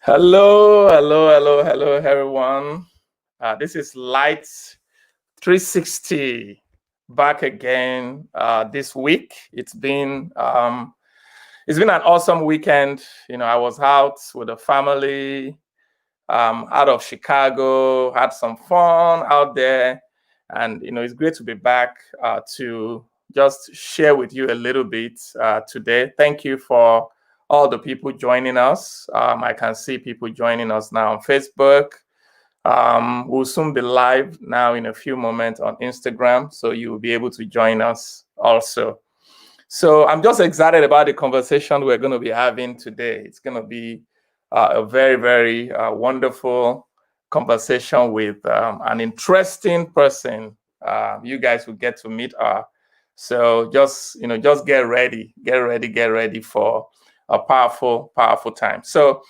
Hello, hello, hello, hello, everyone. This is Lights360 back again this week. It's been an awesome weekend. I was out with the family out of Chicago, had some fun out there, and it's great to be back to just share with you a little bit today. Thank you for all the people joining us. I can see people joining us now on Facebook. We'll soon be live now in a few moments on Instagram, so you'll be able to join us also. So I'm just excited about the conversation we're going to be having today. It's going to be a very, very wonderful conversation with an interesting person. You guys will get to meet her. So just get ready for a powerful, powerful time. So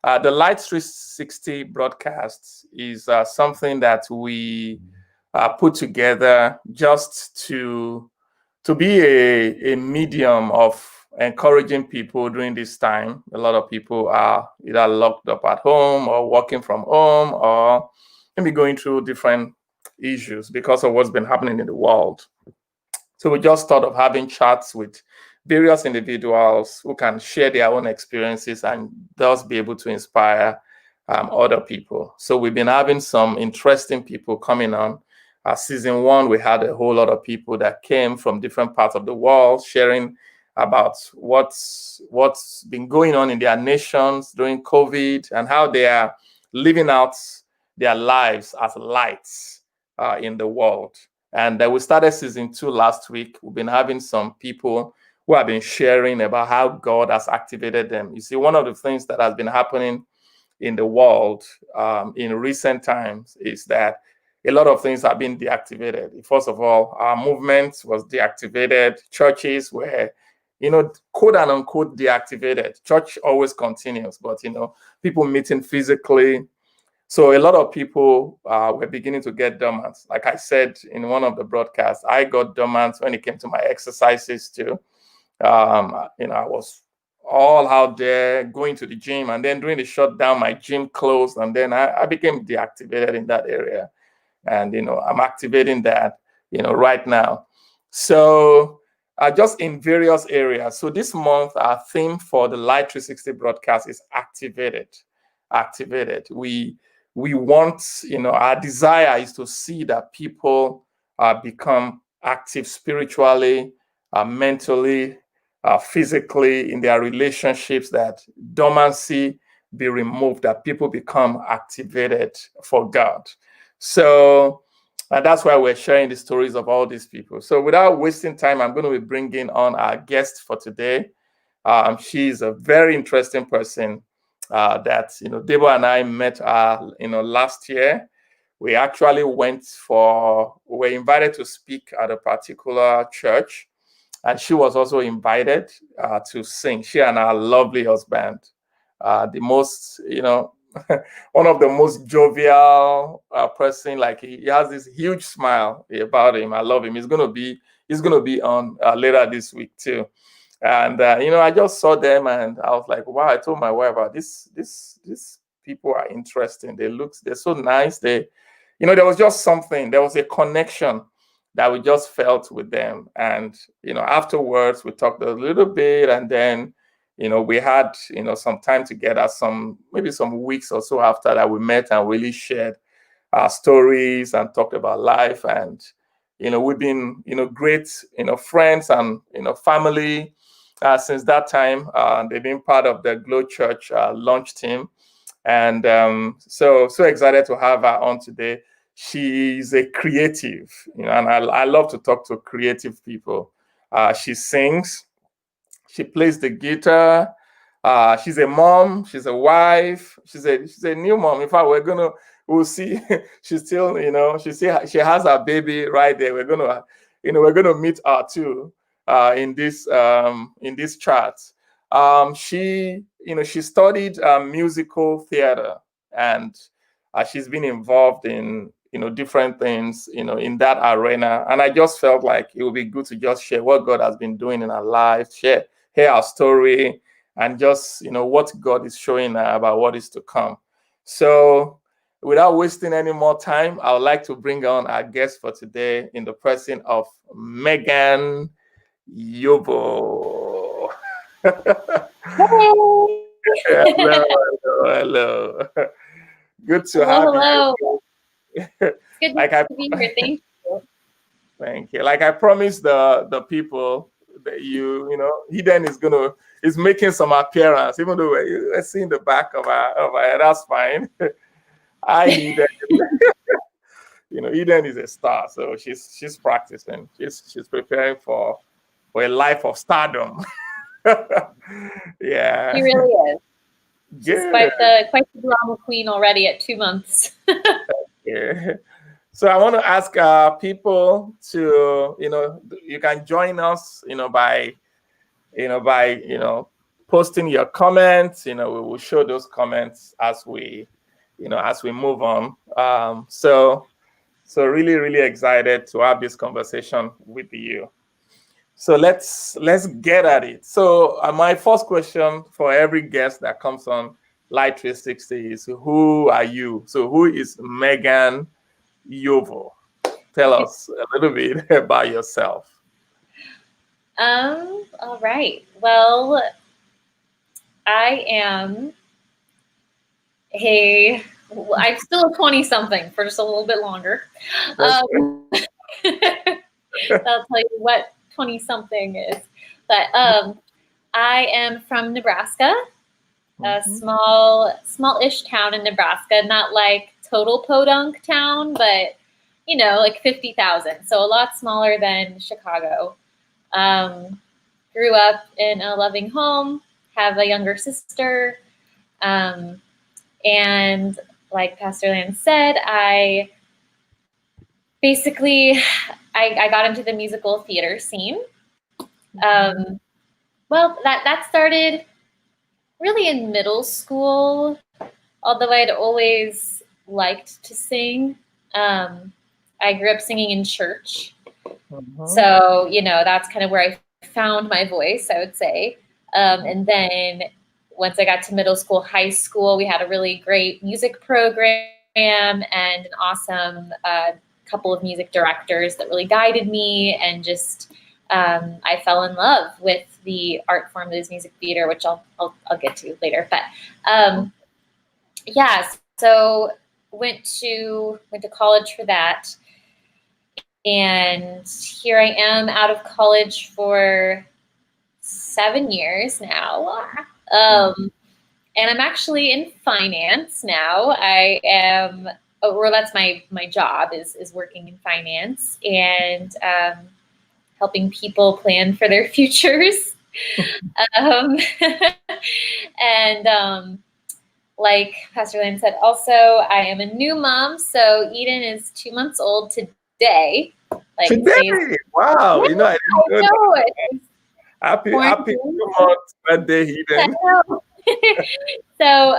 the Lights360 broadcast is something that we put together just to be a medium of encouraging people during this time. A lot of people are either locked up at home or working from home or maybe going through different issues because of what's been happening in the world. So we just thought of having chats with various individuals who can share their own experiences and thus be able to inspire other people. So we've been having some interesting people coming on. Season 1, we had a whole lot of people that came from different parts of the world sharing about what's been going on in their nations during COVID and how they are living out their lives as lights in the world. And we started season 2 last week. We've been having some people who have been sharing about how God has activated them. You see, one of the things that has been happening in the world in recent times is that a lot of things have been deactivated. First of all, our movement was deactivated. Churches were, quote and unquote, deactivated. Church always continues, but, people meeting physically. So a lot of people were beginning to get dormant. Like I said in one of the broadcasts, I got dormant when it came to my exercises too. I was all out there going to the gym, and then during the shutdown, my gym closed, and then I became deactivated in that area. And I'm activating that right now. So just in various areas. So this month, our theme for the Light360 broadcast is activated. We want, our desire is to see that people become active spiritually, mentally, physically, in their relationships, that dormancy be removed, that people become activated for God. So that's why we're sharing the stories of all these people. So without wasting time, I'm going to be bringing on our guest for today. She's a very interesting person that, Deborah and I met last year. We actually were invited to speak at a particular church. And she was also invited to sing. She and her lovely husband, the most, one of the most jovial person. Like he has this huge smile about him. I love him. He's gonna be on later this week too. And I just saw them and I was like, wow. I told my wife, these people are interesting. They're so nice. There was just something. There was a connection that we just felt with them. And afterwards we talked a little bit, and then we had some time together, maybe some weeks or so after that, we met and really shared our stories and talked about life. And we've been great friends and family since that time. They've been part of the Glow Church launch team, and so excited to have her on today. She's a creative, and I love to talk to creative people. She sings, she plays the guitar. She's a mom, she's a wife, she's a new mom. In fact, we'll see. She's still, she has her baby right there. We're gonna meet her too in this chat. She studied musical theater, and she's been involved in different things in that arena. And I just felt like it would be good to just share what God has been doing in her life, share our story, and just, what God is showing her about what is to come. So without wasting any more time, I would like to bring on our guest for today in the person of Megan Yovo. Hey. Hello. Good to have Hello. you. It's good Like to be here. Thank you. Thank you. Like I promised the people that Eden is making some appearance, even though we're seeing the back of our head. That's fine. Hi, Eden. Eden is a star, so she's practicing. She's preparing for a life of stardom. Yeah. She really is. She's Good. quite the drama queen already at 2 months. Yeah. So I want to ask people to, you can join us, by posting your comments. We will show those comments as we move on. So really, really excited to have this conversation with you. So let's get at it. So my first question for every guest that comes on Light360 is, who are you? So who is Megan Yovo? Tell us a little bit about yourself. All right. Well, I'm still a 20-something for just a little bit longer. I'll tell you what 20-something is. But I am from Nebraska, a small-ish town in Nebraska, not like total podunk town, but like 50,000, so a lot smaller than Chicago. Grew up in a loving home, have a younger sister, and like Pastor Lance said, I got into the musical theater scene. Well, that started really in middle school, although I'd always liked to sing. I grew up singing in church. So, that's kind of where I found my voice, I would say. And then once I got to middle school, high school, we had a really great music program and an awesome couple of music directors that really guided me, and just I fell in love with the art form that is music theater, which I'll get to later. But yeah, so went to college for that. And here I am out of college for 7 years now. And I'm actually in finance now. I am, or that's my job is working in finance and helping people plan for their futures. And like Pastor Lane said, also, I am a new mom. So Eden is 2 months old today. Like today? Wow. I didn't know that. Happy 2 months birthday, Eden. So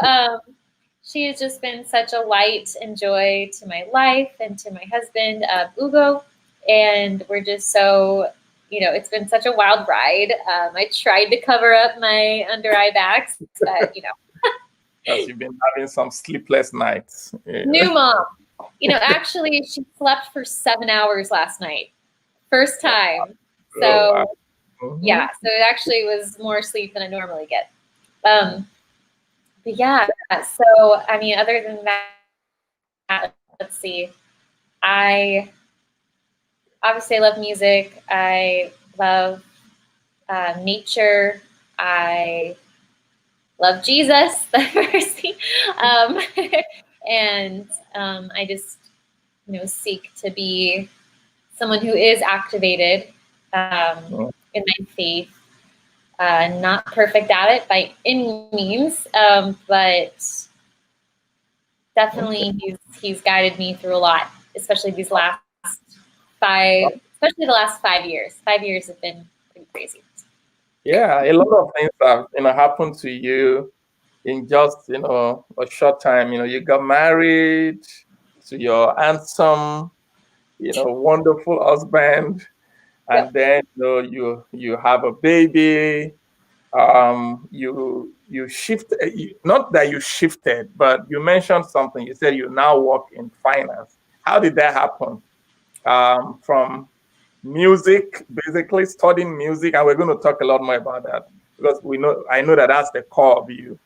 she has just been such a light and joy to my life and to my husband, Ugo. And we're just so, it's been such a wild ride. I tried to cover up my under eye bags, but, Because you've been having some sleepless nights. Yeah. New mom. Actually, she slept for 7 hours last night. First time. So, yeah. So it actually was more sleep than I normally get. But yeah. So, other than that, let's see. I obviously love music. I love nature. I love Jesus, the first thing. And I just, seek to be someone who is activated in my faith. Not perfect at it by any means, but definitely he's guided me through a lot, especially the last 5 years. 5 years have been pretty crazy. Yeah, a lot of things have happened to you in just a short time. You got married to your handsome, wonderful husband, and then you have a baby. you shift, not that you shifted, but you mentioned something. You said you now work in finance. How did that happen? From music, basically studying music, and we're going to talk a lot more about that because I know that that's the core of you.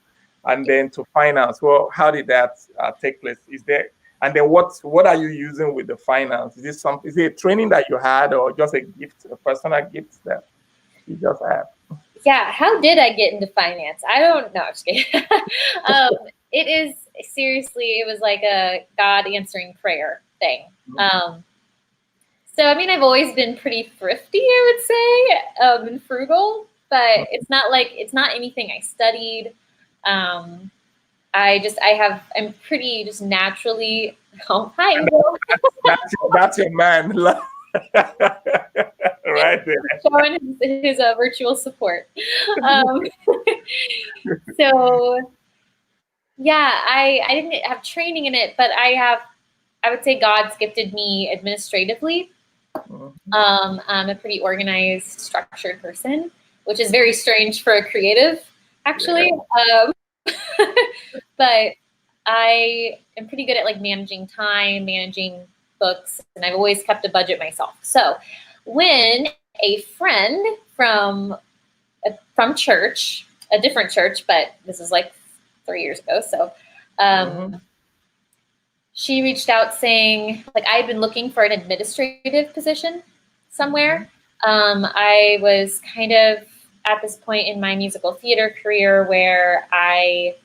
And then to finance, well, how did that take place? Is there, and then what are you using with the finance? Is it a training that you had, or just a gift, a personal gift that you just had? Yeah, how did I get into finance? I don't know. I'm just kidding. It is seriously, it was like a God answering prayer thing. So, I mean, I've always been pretty thrifty, I would say, and frugal, but it's not anything I studied. I'm pretty just naturally, oh, hi, Eagle. That's your man. Right there. Showing his virtual support. So, yeah, I didn't have training in it, but I would say God's gifted me administratively. I'm a pretty organized, structured person, which is very strange for a creative, actually. Yeah. But I am pretty good at like managing time, managing books, and I've always kept a budget myself. So when a friend from church, a different church, but this is like 3 years ago, so she reached out saying, like, I had been looking for an administrative position somewhere. I was kind of at this point in my musical theater career where it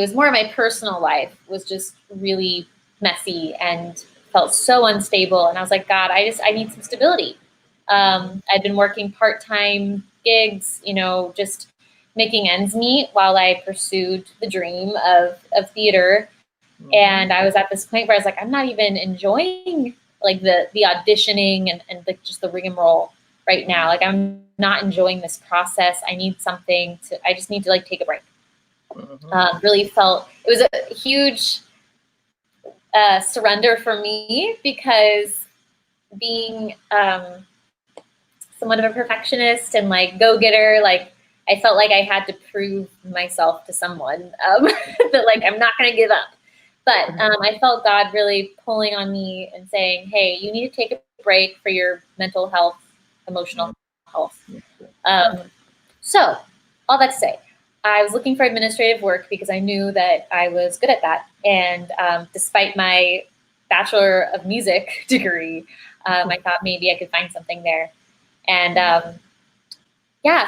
was more of my personal life was just really messy and felt so unstable. And I was like, God, I need some stability. I'd been working part-time gigs, just making ends meet while I pursued the dream of theater. And I was at this point where I was like, I'm not even enjoying like the auditioning and like just the rigmarole right now. Like, I'm not enjoying this process. I just need to like take a break. Really felt it was a huge surrender for me, because being somewhat of a perfectionist and like go-getter, like I felt like I had to prove myself to someone that like I'm not going to give up. But I felt God really pulling on me and saying, hey, you need to take a break for your mental health, emotional health. So all that to say, I was looking for administrative work because I knew that I was good at that. And despite my Bachelor of Music degree, I thought maybe I could find something there. And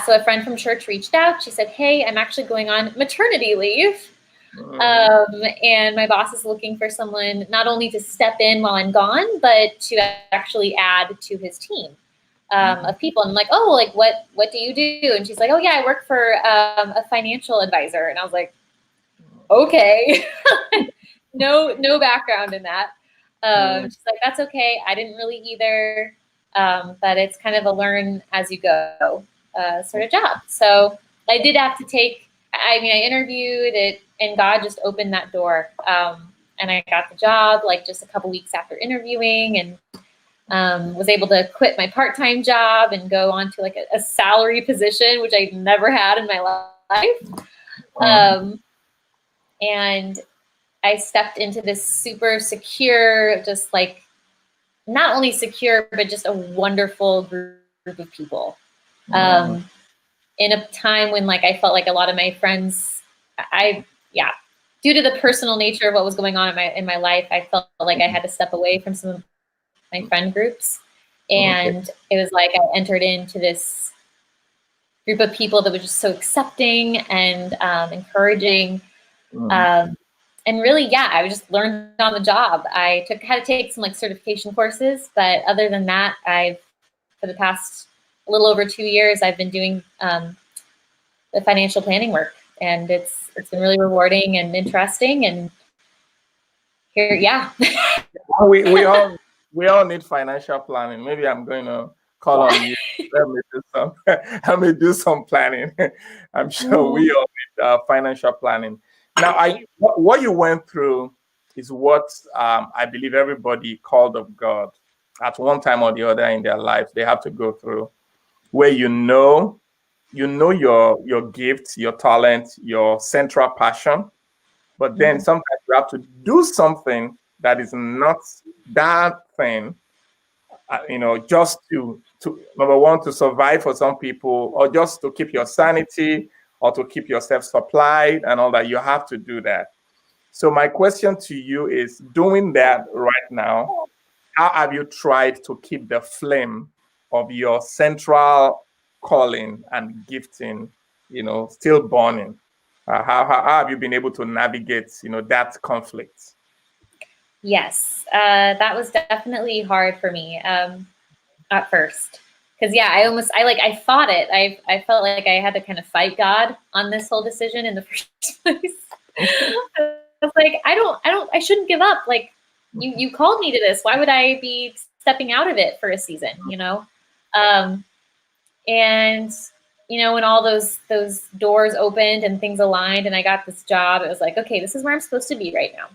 so a friend from church reached out. She said, hey, I'm actually going on maternity leave. And my boss is looking for someone not only to step in while I'm gone, but to actually add to his team of people. And I'm like, oh, like what do you do? And she's like, oh yeah, I work for a financial advisor. And I was like, okay, no background in that. She's like, that's okay. I didn't really either. But it's kind of a learn as you go sort of job. So I did have to I interviewed it, and God just opened that door. And I got the job like just a couple weeks after interviewing, and was able to quit my part-time job and go on to like a salary position, which I never had in my life. And I stepped into this super secure, just like not only secure, but just a wonderful group of people. In a time when like I felt like a lot of my friends, due to the personal nature of what was going on in my life, I felt like I had to step away from some of my friend groups. And it was like I entered into this group of people that was just so accepting and encouraging. And really, I just learned on the job. I had to take some like certification courses, but other than that, for the past a little over 2 years, I've been doing the financial planning work, and it's been really rewarding and interesting. And here, we all need financial planning. Maybe I'm going to call on you. Let me do some planning. I'm sure we all need financial planning. Now, what you went through is what I believe everybody called of God at one time or the other in their lives, they have to go through. where your gifts, your talent, your central passion, but then sometimes you have to do something that is not that thing, just to number one, to survive for some people, or just to keep your sanity, or to keep yourself supplied and all that. You have to do that. So my question to you is, doing that right now, how have you tried to keep the flame of your central calling and gifting, still burning? How have you been able to navigate, that conflict? Yes, that was definitely hard for me at first. Because yeah, I fought it. I felt like I had to kind of fight God on this whole decision in the first place. I was like, I shouldn't give up. Like, you called me to this. Why would I be stepping out of it for a season? And when all those doors opened and things aligned and I got this job, it was like, okay, this is where I'm supposed to be right now.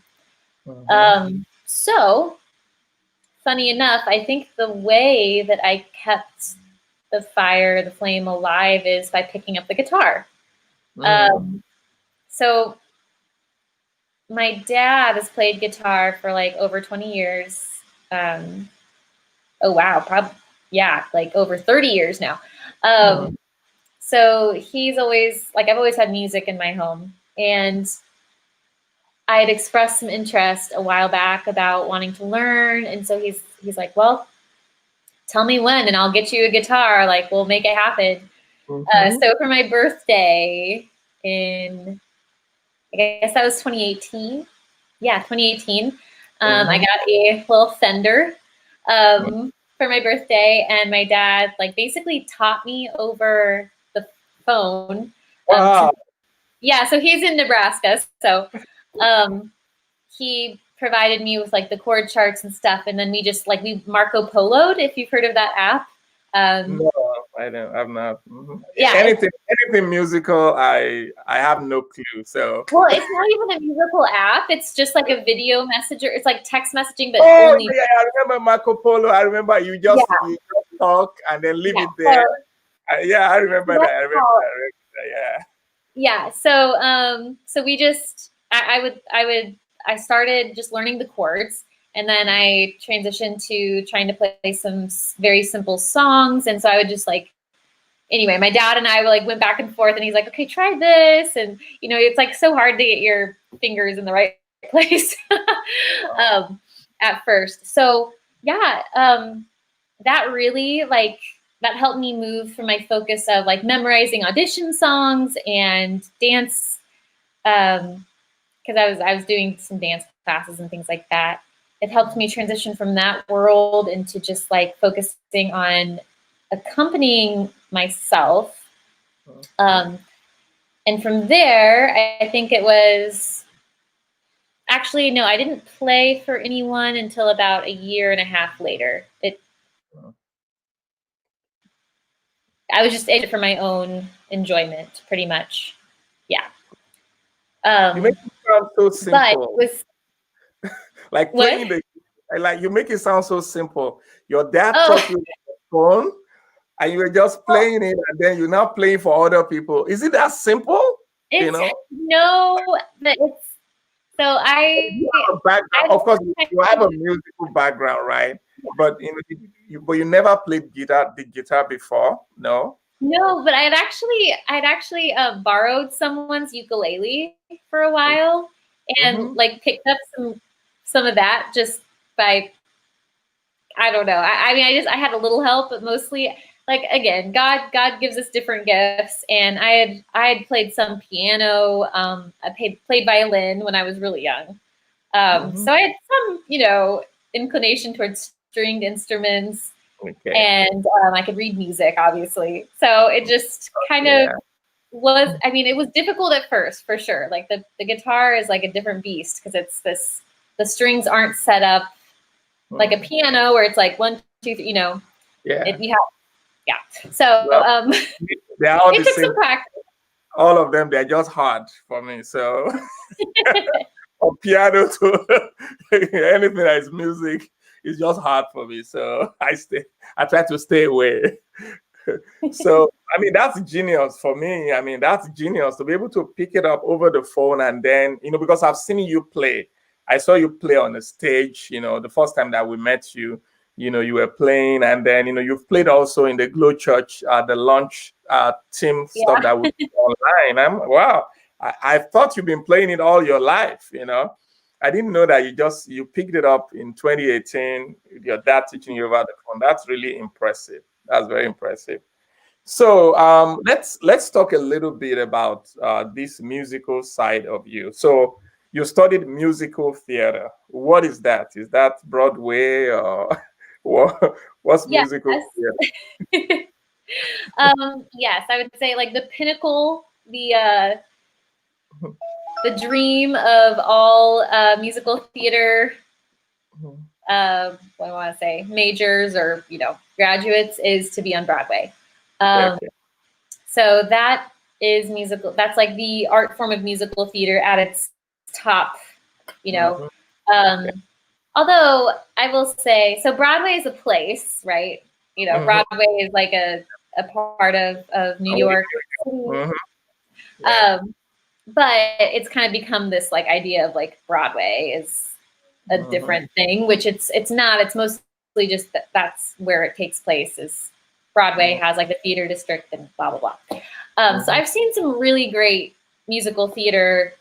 So funny enough, I think the way that I kept the fire, the flame alive is by picking up the guitar. So my dad has played guitar for like over 20 years. Oh wow, probably, yeah, like over 30 years now. So he's always, like, I've always had music in my home, and I had expressed some interest a while back about wanting to learn. And so he's like, well, tell me when and I'll get you a guitar. Like, we'll make it happen. So for my birthday in, I guess that was 2018. Yeah, 2018. I got a little Fender for my birthday, and my dad like basically taught me over the phone. Wow. Yeah, so he's in Nebraska, so he provided me with like the chord charts and stuff, and then we Marco Polo'd, if you've heard of that app. No, I don't. I'm not. Yeah, anything musical, I have no clue. So well, it's not even a musical app. It's just like a video messenger. It's like text messaging, but only. Yeah, I remember Marco Polo. I remember you just talk and then leave it there. I remember that. I remember that. Yeah. Yeah. So we just, I started just learning the chords, and then I transitioned to trying to play some very simple songs. And so I would just anyway, my dad and I went back and forth, and he's like, okay, try this. And, it's like so hard to get your fingers in the right place at first. So yeah, that really that helped me move from my focus of memorizing audition songs and dance, because I was doing some dance classes and things like that. It helped me transition from that world into just focusing on accompanying myself. And from there, I think it was actually, no, I didn't play for anyone until about a year and a half later. I was just in it for my own enjoyment, pretty much. Yeah. You make it sound so simple. But it was like playing you make it sound so simple. Your dad taught you on the phone, and you were just playing it, and then you're now playing for other people. Is it that simple? No, but it's so you have a background. Of course, you have a musical background, right? Yeah. But you never played the guitar before, no? No, but I'd actually borrowed someone's ukulele for a while, and picked up some of that just by, I don't know. I mean, I had a little help, but mostly again, God gives us different gifts, and I had played some piano. I played violin when I was really young, so I had some inclination towards stringed instruments. Okay. And I could read music, obviously. So it just kind of was, I mean, it was difficult at first, for sure. The guitar is a different beast, because it's the strings aren't set up like a piano where it's 1, 2, 3, Yeah. So it took some practice. All of them, they're just hard for me. So from piano to anything that is music, it's just hard for me. So I try to stay away. So, I mean, that's genius for me. I mean, that's genius to be able to pick it up over the phone and then, because I've seen you play. I saw you play on the stage, the first time that we met you, you were playing, and then, you've played also in the Glow Church, the launch team stuff Yeah. that we do online. Wow. I thought you've been playing it all your life. I didn't know that you picked it up in 2018, your dad teaching you over the phone. That's really impressive. That's very impressive. So let's talk a little bit about this musical side of you. So you studied musical theater. What is that? Is that Broadway or what's Yes. musical theater? Yes, I would say like the pinnacle, the dream of all musical theater, what do I want to say, majors or graduates is to be on Broadway. Okay. So that is musical. That's like the art form of musical theater at its top. You know, Mhm. although I will say, so Broadway is a place, right? Mhm. Broadway is like a part of New York City. Mhm. Yeah. But it's kind of become this like idea of like Broadway is a different thing, which it's not. It's mostly just that's where it takes place. Is Broadway has like the theater district and blah blah blah. So I've seen some really great musical theater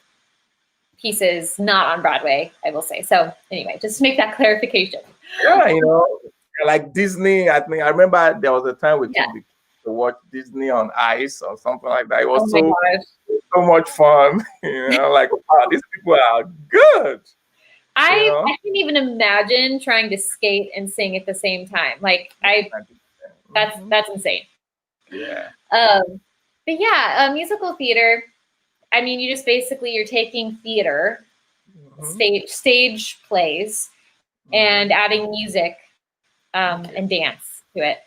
pieces not on Broadway, I will say. So anyway, just to make that clarification. Yeah, like Disney. I remember there was a time we Yeah. took the kids to watch Disney on Ice or something like that. It Oh was my so gosh. so much fun. Like, wow, these people are good. I can't even imagine trying to skate and sing at the same time. Like that's insane. Yeah. But yeah, musical theater. I mean, you're taking theater, stage plays, and adding music and dance to it.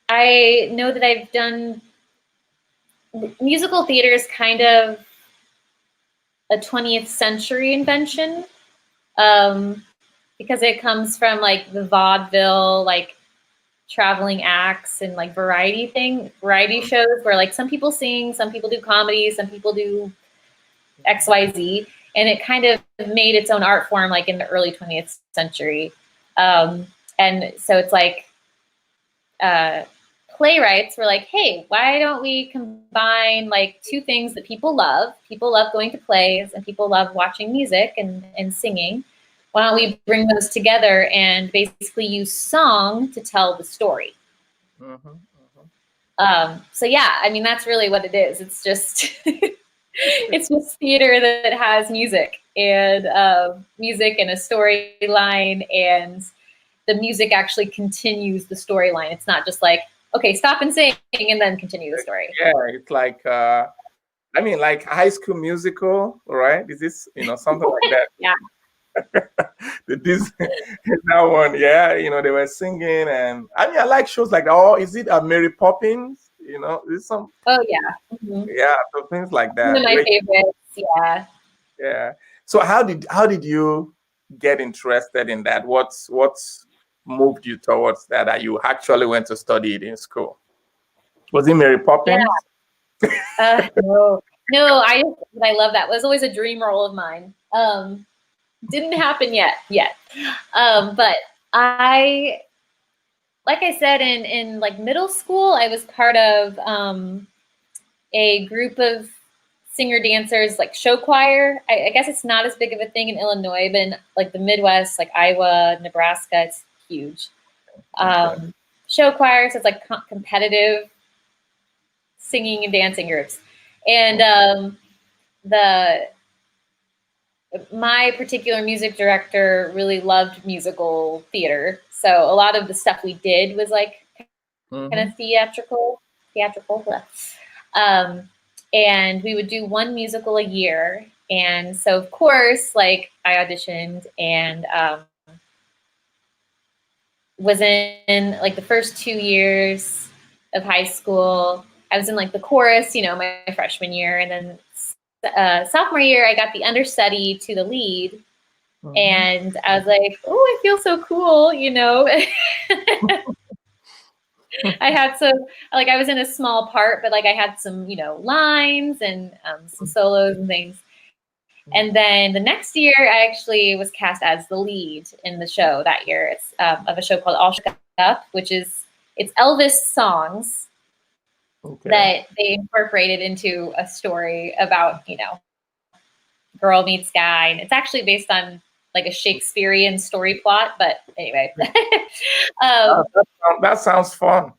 I know that I've done musical theater is kind of a 20th century invention because it comes from like the vaudeville, like traveling acts and like variety shows where like some people sing, some people do comedy, some people do XYZ, and it kind of made its own art form like in the early 20th century. And so it's like playwrights were like, hey, why don't we combine like two things that people love? People love going to plays and people love watching music and singing. Why don't we bring those together and basically use song to tell the story? So yeah, I mean, that's really what it is. It's just it's just theater that has music and a storyline, and the music actually continues the storyline. It's not just like, okay, stop and sing and then continue the story. Yeah, it's like like High School Musical, right? Is this something like that? Yeah. The Disney that one, yeah. They were singing, and I like shows like that. Oh, is it a Mary Poppins? Is some Oh yeah. Mm-hmm. Yeah, so things like that. One of my favorites. Yeah. Yeah. So how did you get interested in that? What's moved you towards that you actually went to study it in school? Was it Mary Poppins? Yeah. No. I love that. It was always a dream role of mine. Didn't happen yet. But like I said, in like middle school, I was part of a group of singer dancers, like show choir. I guess it's not as big of a thing in Illinois, but in like the Midwest, like Iowa, Nebraska, it's huge. Show choir, so it's like competitive singing and dancing groups. And my particular music director really loved musical theater, so a lot of the stuff we did was like kind of theatrical. And we would do one musical a year. And so, of course, like I auditioned and was in like the first 2 years of high school. I was in like the chorus, my freshman year. And then sophomore year, I got the understudy to the lead. And I was like, oh, I feel so cool, I had some, like, I was in a small part, but like I had some, lines and some solos and things. And then the next year, I actually was cast as the lead in the show that year. It's of a show called All Shook Up, it's Elvis songs that they incorporated into a story about, girl meets guy. And it's actually based on like a Shakespearean story plot. But anyway, that sounds fun.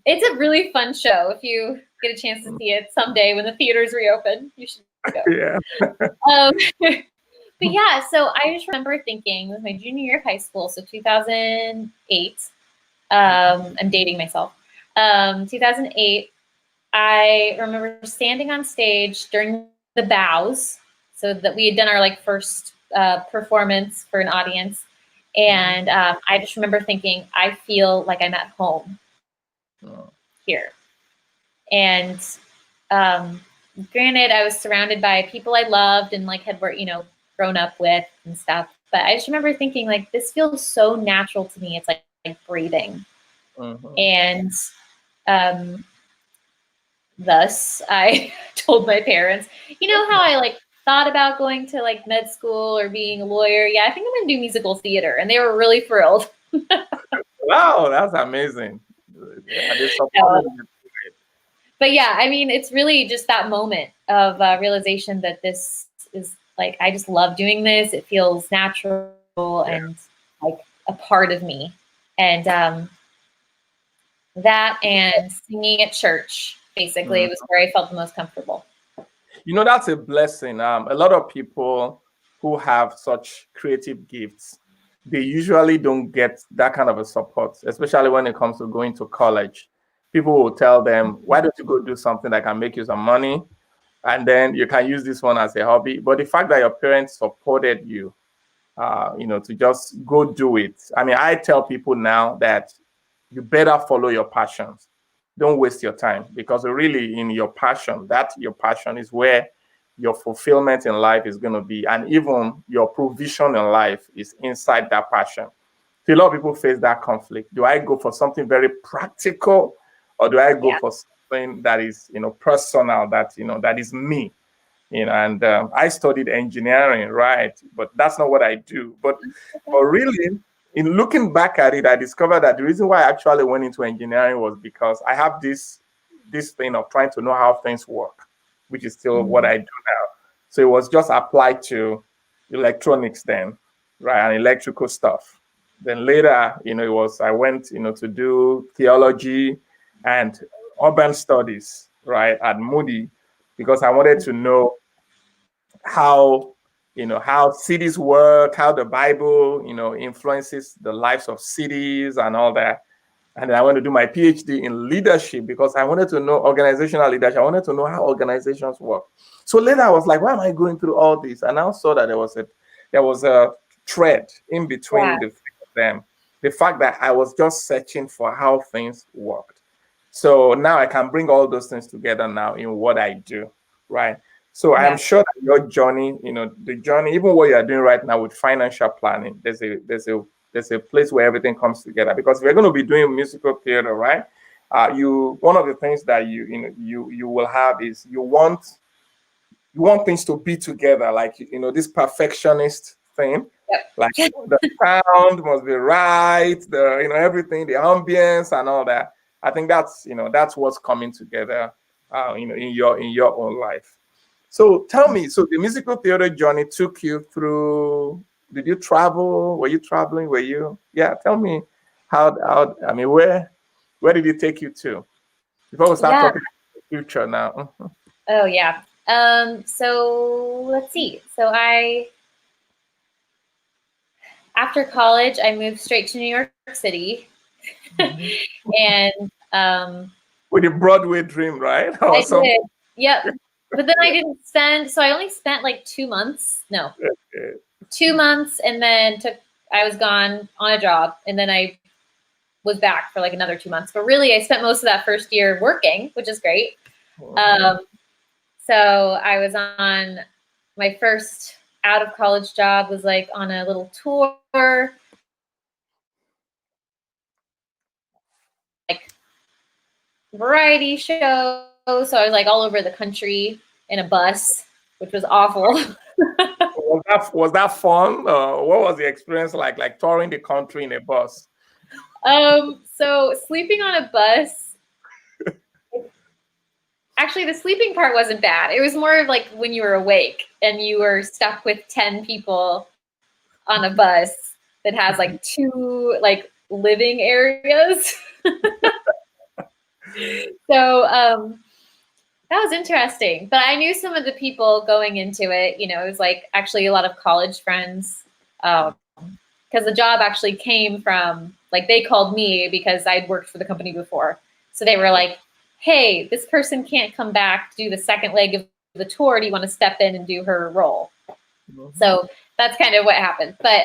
It's a really fun show. If you get a chance to see it someday when the theaters reopen, you should go. Yeah. But yeah, so I just remember thinking, it was my junior year of high school, so 2008. I'm dating myself. 2008, I remember standing on stage during the bows, so that we had done our like first performance for an audience, and I just remember thinking, I feel like I'm at home here. And granted, I was surrounded by people I loved and like had grown up with and stuff. But I just remember thinking, like, this feels so natural to me. It's like breathing. And thus I told my parents, how I like thought about going to like med school or being a lawyer. Yeah, I think I'm gonna do musical theater. And they were really thrilled. Wow, that's amazing. Yeah, but yeah, I mean, it's really just that moment of realization that this is like, I just love doing this. It feels natural and like a part of me. And that and singing at church, basically, was where I felt the most comfortable. That's a blessing. A lot of people who have such creative gifts, they usually don't get that kind of a support, especially when it comes to going to college. People will tell them, why don't you go do something that can make you some money? And then you can use this one as a hobby. But the fact that your parents supported you, to just go do it. I mean, I tell people now that you better follow your passions. Don't waste your time, because really in your passion is where your fulfillment in life is going to be. And even your provision in life is inside that passion. So a lot of people face that conflict. Do I go for something very practical, or do I go for something that is, personal, that is me? And I studied engineering, right? But that's not what I do. But really, in looking back at it, I discovered that the reason why I actually went into engineering was because I have this thing of trying to know how things work, which is still what I do now. So it was just applied to electronics then, right, and electrical stuff. Then later, I went, to do theology and urban studies, right, at Moody, because I wanted to know how cities work, how the Bible influences the lives of cities and all that. And then I want to do my PhD in leadership because I wanted to know organizational leadership. I wanted to know how organizations work. So later I was like, why am I going through all this? And I saw that there was a thread in between the three of them. The fact that I was just searching for how things worked. So now I can bring all those things together now in what I do, right? So I'm sure that your journey, the journey, even what you're doing right now with financial planning, there's a place where everything comes together. Because we're going to be doing musical theater, right? One of the things that you will have is you want things to be together, like this perfectionist thing. Like the sound must be right, everything, the ambience and all that. I think that's what's coming together, in your own life. So tell me, so the musical theater journey took you through, did you travel? Were you traveling? Tell me I mean, where did it take you to? Before we start talking about the future now. Oh, yeah. So let's see. So after college, I moved straight to New York City. And with the Broadway dream, right? I did. Yep. But then I didn't so I only spent like 2 months. No. 2 months, and then I was gone on a job, and then I was back for like another 2 months. But really, I spent most of that first year working, which is great. So I was on my first out of college job, was like on a little tour, like variety shows. So I was like all over the country in a bus, which was awful. Was that fun? What was the experience like touring the country in a bus? So sleeping on a bus, actually the sleeping part wasn't bad. It was more of like when you were awake and you were stuck with 10 people on a bus that has like 2 like living areas. So that was interesting. But I knew some of the people going into it. You know, it was like actually a lot of college friends. Because the job actually came from, like, they called me because I'd worked for the company before. So they were like, hey, this person can't come back to do the second leg of the tour. Do you want to step in and do her role? So that's kind of what happened. But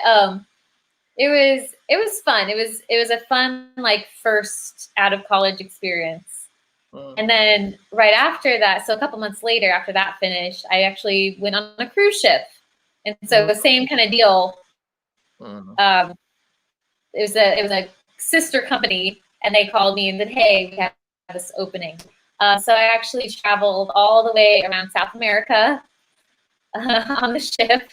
it was fun. It was a fun like first out of college experience. And then right after that, so a couple months later, after that finished, I actually went on a cruise ship. And so the same kind of deal. It was a sister company, and they called me and said, "Hey, we have this opening." So I actually traveled all the way around South America on the ship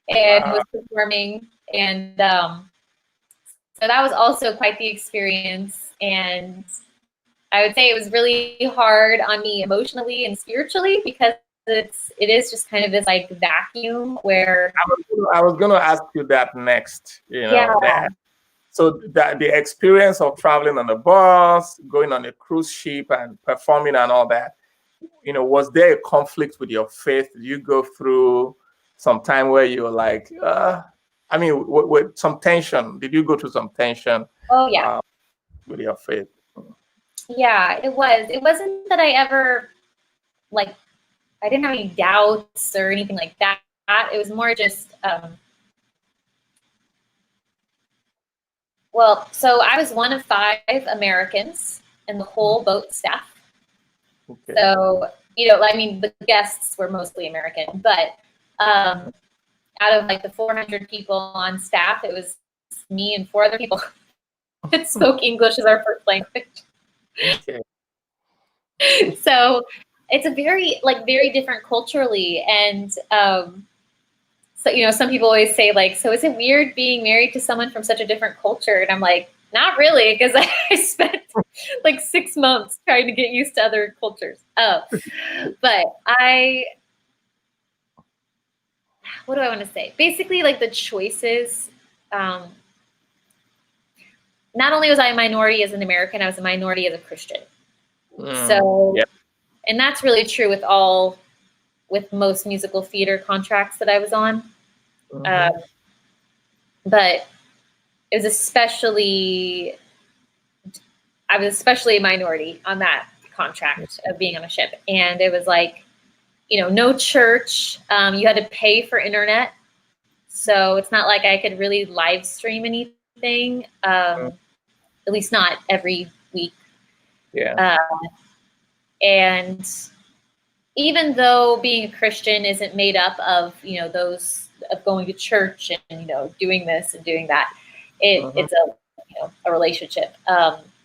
and was performing, and so that was also quite the experience. And I would say it was really hard on me emotionally and spiritually because it is just kind of this like vacuum where I was going to ask you that next. yeah. So that the experience of traveling on a bus, going on a cruise ship, and performing and all that, was there a conflict with your faith? Did you go through some time where you were like, with some tension? Did you go through some tension? Oh yeah. With your faith? Yeah, it was. It wasn't that I ever like I didn't have any doubts or anything like that. It was more just well, so I was one of 5 Americans in the whole boat staff. Okay. So, I mean, the guests were mostly American, but out of like the 400 people on staff, it was me and 4 other people that spoke English as our first language. Okay. So it's a very different culturally. And so, some people always say like, so is it weird being married to someone from such a different culture? And I'm like, not really, because I spent like 6 months trying to get used to other cultures. But what do I want to say? Basically, like the choices, not only was I a minority as an American, I was a minority as a Christian. So, yep. And that's really true with most musical theater contracts that I was on. But it was I was especially a minority on that contract of being on a ship. And it was like, no church. You had to pay for internet. So it's not like I could really live stream anything, at least not every week. Yeah. And even though being a Christian isn't made up of, those of going to church and, doing this and doing that, it's a relationship.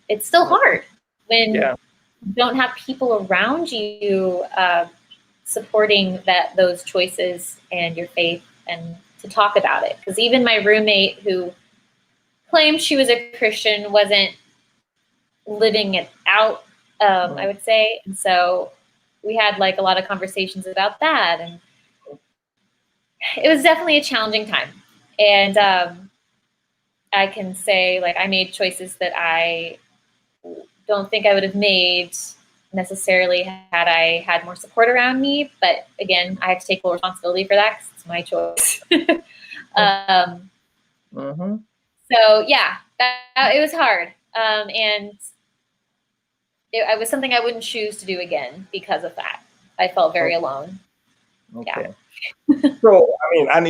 It's still hard when you don't have people around you supporting those choices and your faith and to talk about it. Because even my roommate who claimed she was a Christian wasn't living it out, I would say. And so we had like a lot of conversations about that. And it was definitely a challenging time. And I can say like I made choices that I don't think I would have made necessarily had I had more support around me. But again, I have to take full responsibility for that because it's my choice. So yeah, it was hard. And it was something I wouldn't choose to do again because of that. I felt very alone. Okay. Yeah. So, I mean, and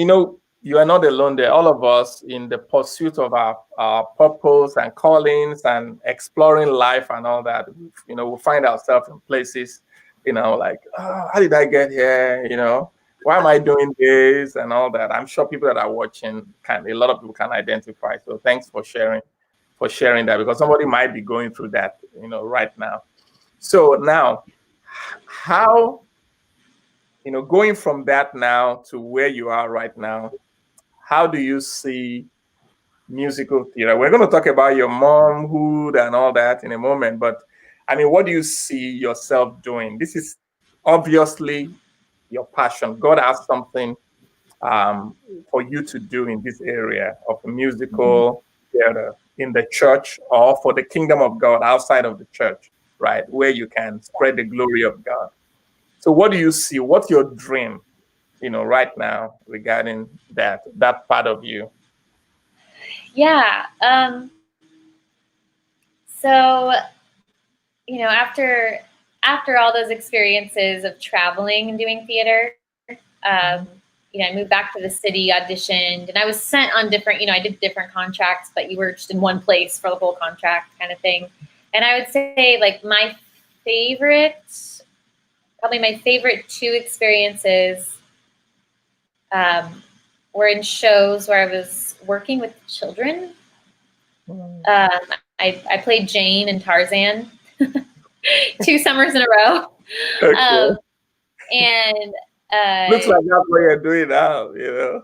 you are not alone there. All of us in the pursuit of our purpose and callings and exploring life and all that, we find ourselves in places, like, oh, how did I get here? Why am I doing this and all that? I'm sure people that are watching a lot of people can identify. So thanks for sharing that, because somebody might be going through that, right now. So now, how, going from that now to where you are right now, how do you see musical theater? We're going to talk about your momhood and all that in a moment, but I mean, what do you see yourself doing? This is obviously your passion. God has something for you to do in this area of musical theater in the church or for the kingdom of God outside of the church, right? Where you can spread the glory of God. So what do you see? What's your dream, right now regarding that part of you? Yeah. So, after all those experiences of traveling and doing theater, I moved back to the city, auditioned, and I was sent on different, I did different contracts, but you were just in one place for the whole contract kind of thing. And I would say like probably my favorite two experiences were in shows where I was working with children. I played Jane and Tarzan 2 summers in a row. Okay. And Looks like that's what you're doing now, it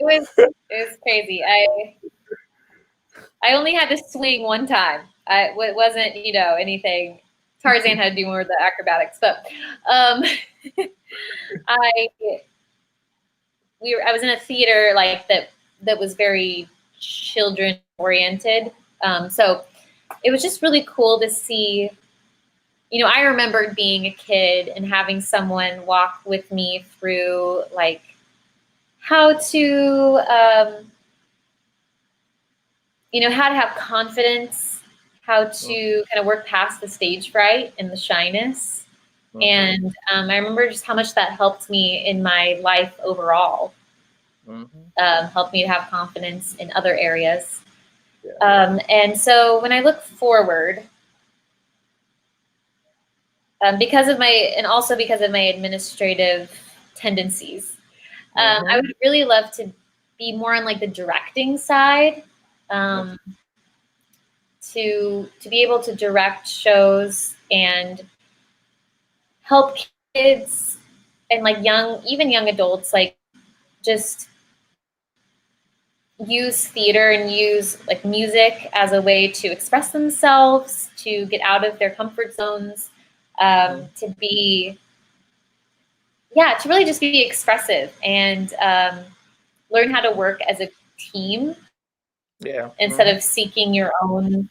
was crazy. I only had to swing one time. It wasn't, anything. Tarzan had to do more of the acrobatics, but I was in a theater like that was very children oriented. So it was just really cool to see. I remembered being a kid and having someone walk with me through like how to how to have confidence, how to kind of work past the stage fright and the shyness. And I remember just how much that helped me in my life overall. Helped me to have confidence in other areas. And so when I look forward, because of my administrative tendencies, I would really love to be more on like the directing side, to be able to direct shows and help kids and like even young adults, like just use theater and use like music as a way to express themselves, to get out of their comfort zones, to really just be expressive and learn how to work as a team. Instead of seeking your own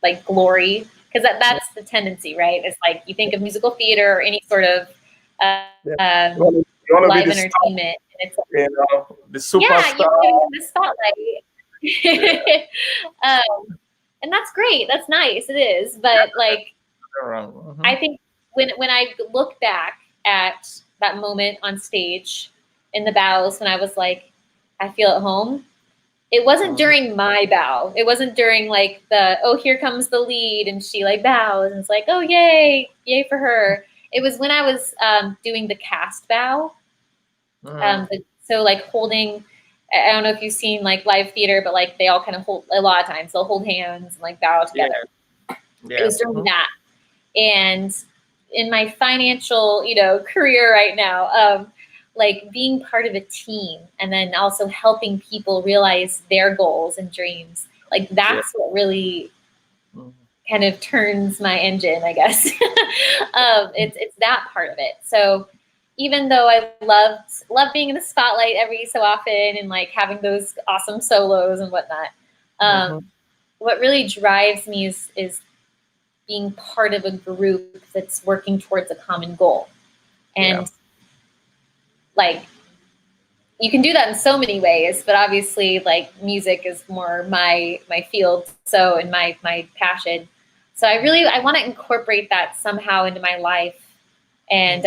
like glory, because that's the tendency, right? It's like you think of musical theater or any sort of live entertainment, and it's like, the superstar. You want to be in the spotlight. And that's great. That's nice. It is, but like I think when I look back at that moment on stage in the bows when I was like, I feel at home. It wasn't during my bow. It wasn't during like here comes the lead and she like bows and it's like, oh, yay for her. It was when I was doing the cast bow. So like holding, I don't know if you've seen like live theater, but like they all kind of hold, a lot of times they'll hold hands and like bow together. It was during that. And in my financial, career right now, like being part of a team and then also helping people realize their goals and dreams. Like that's what really kind of turns my engine, I guess. It's that part of it. So even though I love being in the spotlight every so often and like having those awesome solos and whatnot, what really drives me is being part of a group that's working towards a common goal. And like, you can do that in so many ways, but obviously like music is more my field. So, and my passion. So I want to incorporate that somehow into my life. And,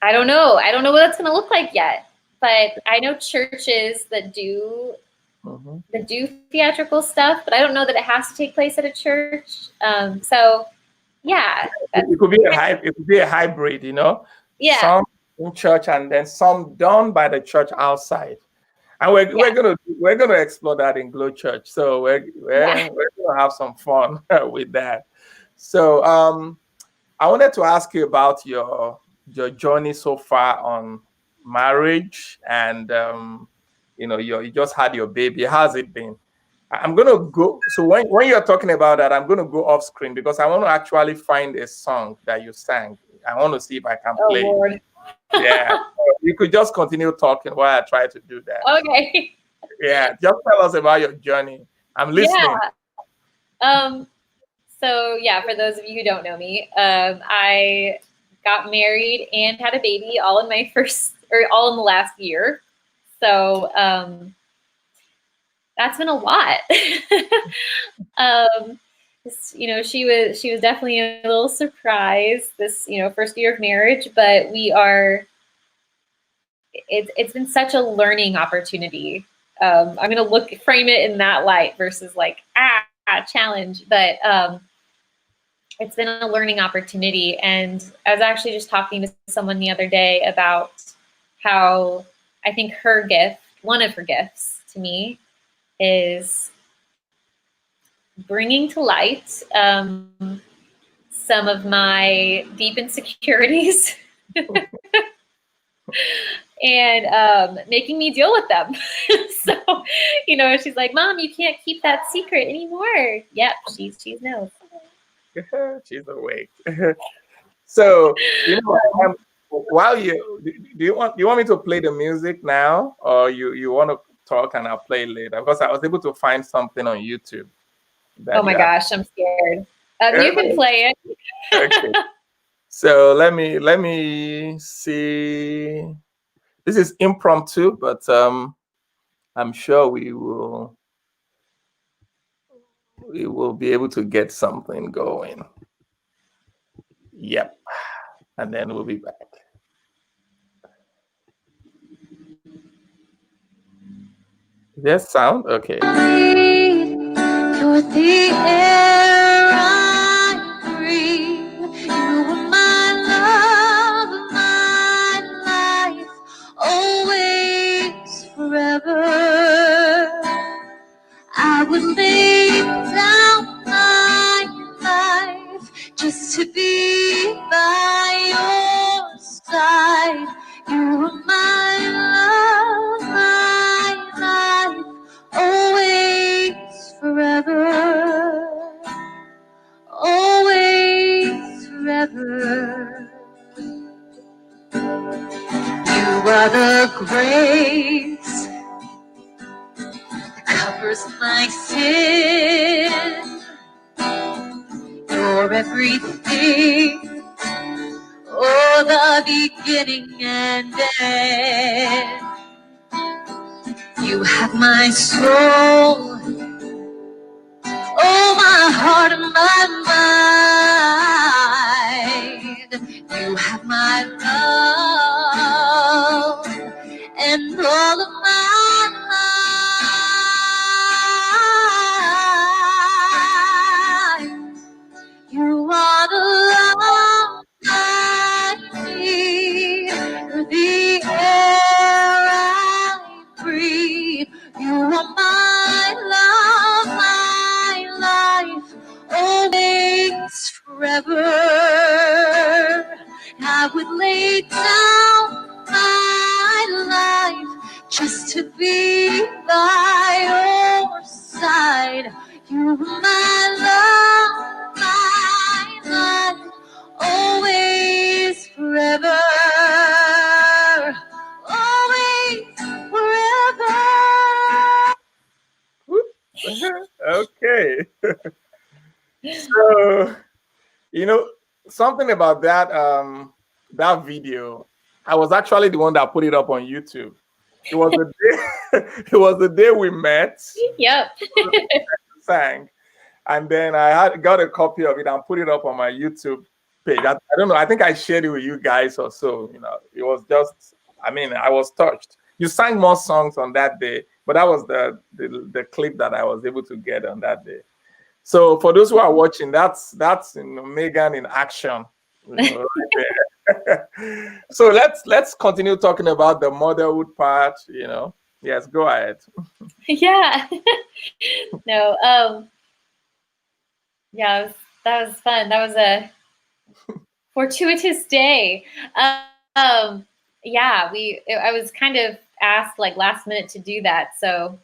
I don't know what that's going to look like yet, but I know churches that do theatrical stuff, but I don't know that it has to take place at a church. So yeah, it could be a hybrid, Yeah. Some in church and then some done by the church outside. And we're gonna explore that in Glow Church. So we're gonna have some fun with that. So I wanted to ask you about your journey so far on marriage, and you just had your baby. How's it been? I'm gonna go. So when you're talking about that, I'm gonna go off screen because I want to actually find a song that you sang. I want to see if I can Oh play it. Lord. Yeah, you could just continue talking while I try to do that. Okay. Yeah, just tell us about your journey. I'm listening. Yeah. So yeah, for those of you who don't know me, I got married and had a baby all in my all in the last year. So that's been a lot. She was definitely a little surprise this, first year of marriage, but it's been such a learning opportunity. I'm gonna frame it in that light versus like challenge, but it's been a learning opportunity. And I was actually just talking to someone the other day about how I think one of her gifts to me, is bringing to light some of my deep insecurities and making me deal with them. So, she's like, "Mom, you can't keep that secret anymore." Yep, she knows. She's awake. So, while do you want me to play the music now, or you want to talk and I'll play later? Because I was able to find something on YouTube. Oh my gosh, I'm scared. You can play it. Okay. So let me see. This is impromptu, but I'm sure we will be able to get something going. Yep. And then we'll be back. Yes, sound? Okay. You're the air I breathe. You are my love, my life, always, forever. I would lay down my life just to be by your side. You are my love, my life, always, forever. Always, forever. You are the grace that covers my sin. You're everything, oh, the beginning and end. You have my soul, oh, my heart and my mind. You have my love and all of my life. You are the love I need. You're the air I breathe. You are my love, my life, always, forever. I would lay down my life just to be by your side. You are my love, my life, always, forever. Always, forever. Okay. So, something about that video, I was actually the one that put it up on YouTube. It was the day it was the day we met. Yep. Sang. And then I got a copy of it and put it up on my YouTube page. I don't know. I think I shared it with you guys or so. It was just, I was touched. You sang more songs on that day, but that was the clip that I was able to get on that day. So for those who are watching, that's Megan in action. Right there. So let's continue talking about the motherhood part. Yes, go ahead. Yeah. No. Yeah, that was fun. That was a fortuitous day. Yeah, I was kind of asked like last minute to do that. So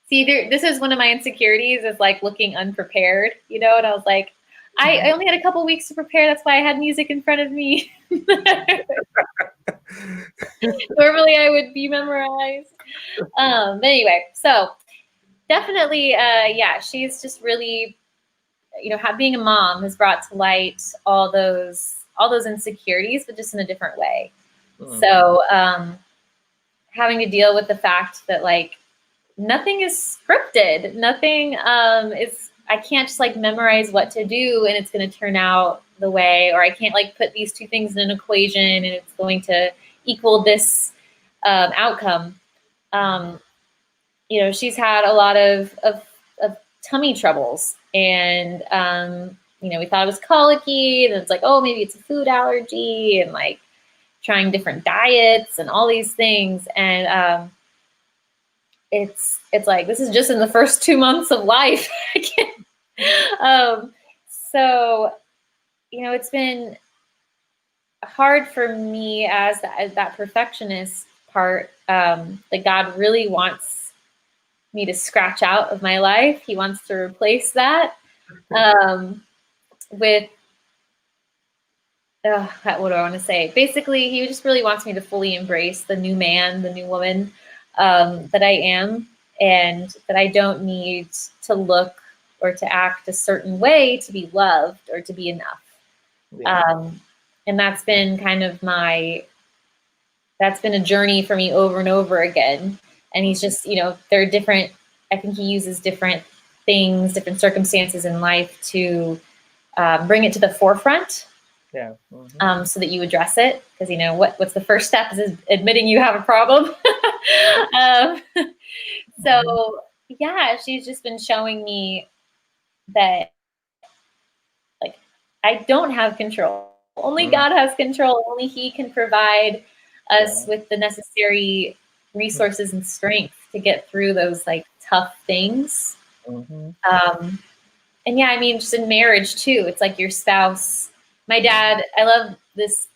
see, this is one of my insecurities, is like looking unprepared, you know. And I was like, I only had a couple weeks to prepare. That's why I had music in front of me. Normally I would be memorized. But anyway, so definitely, yeah, she's just really, you know, being a mom has brought to light all those insecurities, but just in a different way. So having to deal with the fact that like nothing is scripted, nothing is, I can't just like memorize what to do and it's going to turn out the way, or I can't like put these two things in an equation and it's going to equal this outcome. You know, she's had a lot of tummy troubles, and you know, we thought it was colicky, and it's like, oh, maybe it's a food allergy, and like trying different diets and all these things, and it's like, this is just in the first 2 months of life. I can't. So you know, it's been hard for me as that perfectionist part, that God really wants me to scratch out of my life. He wants to replace that with what do I want to say? Basically, he just really wants me to fully embrace the new man, the new woman that I am, and that I don't need to look or to act a certain way to be loved or to be enough. Yeah. And that's been kind of that's been a journey for me over and over again. And he's just, you know, there are different, I think he uses different things, different circumstances in life to bring it to the forefront. Yeah. So that you address it, because you know what's the first step is admitting you have a problem. So yeah, she's just been showing me that like I don't have control. Only God has control. Only He can provide us with the necessary resources and strength to get through those like tough things. And yeah, I mean, just in marriage too, it's like your spouse. My dad, I love this,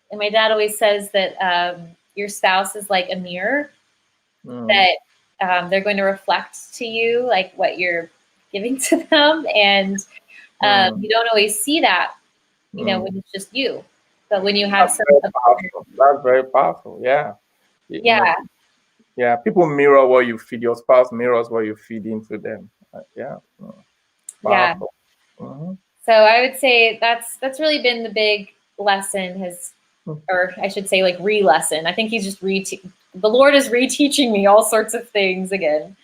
and my dad always says that your spouse is like a mirror, that they're going to reflect to you like what you're giving to them, and you don't always see that, you know, when it's just you. But when you have that's very powerful. Yeah. Yeah. Yeah. People mirror what you feed. Your spouse mirrors what you feed into them. Yeah. Powerful. Yeah. So I would say that's really been the big lesson, or I should say like re-lesson. I think he's just the Lord is reteaching me all sorts of things again.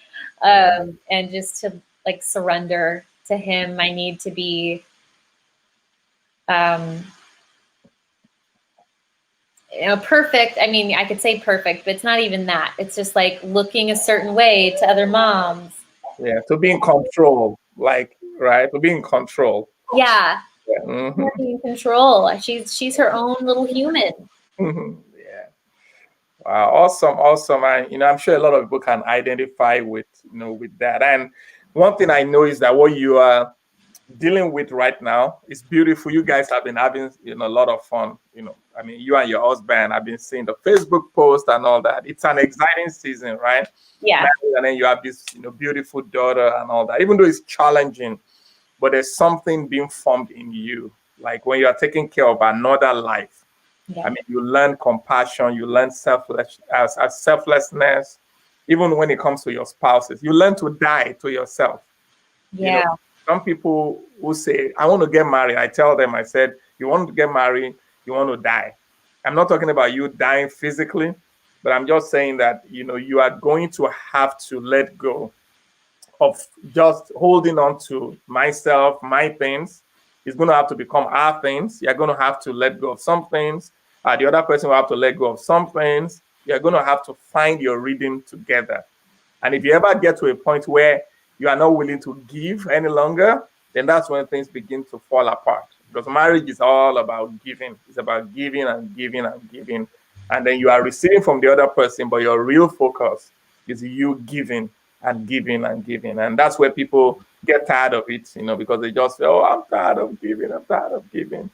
And just to like surrender to Him. I need to be you know, perfect. I mean, I could say perfect, but it's not even that. It's just like looking a certain way to other moms. Yeah, to be in control, like, right? To be in control. Yeah. To be in control. She's her own little human. Yeah. Wow, awesome. And I'm sure a lot of people can identify with with that. And one thing I know is that what you are dealing with right now is beautiful. You guys have been having a lot of fun. I mean, you and your husband, I've been seeing the Facebook post and all that. It's an exciting season, right? Yeah. And then you have this beautiful daughter and all that. Even though it's challenging, but there's something being formed in you, like when you are taking care of another life. Yeah. I mean, you learn compassion, you learn selflessness. Even when it comes to your spouses, you learn to die to yourself. Yeah. Some people who say, I want to get married. I tell them, I said, you want to get married, you want to die. I'm not talking about you dying physically, but I'm just saying that, you are going to have to let go of just holding on to myself, my things. It's going to have to become our things. You're going to have to let go of some things. The other person will have to let go of some things. You're going to have to find your rhythm together. And if you ever get to a point where you are not willing to give any longer, then that's when things begin to fall apart. Because marriage is all about giving. It's about giving and giving and giving. And then you are receiving from the other person, but your real focus is you giving and giving and giving. And that's where people get tired of it, because they just say, oh, I'm tired of giving, I'm tired of giving.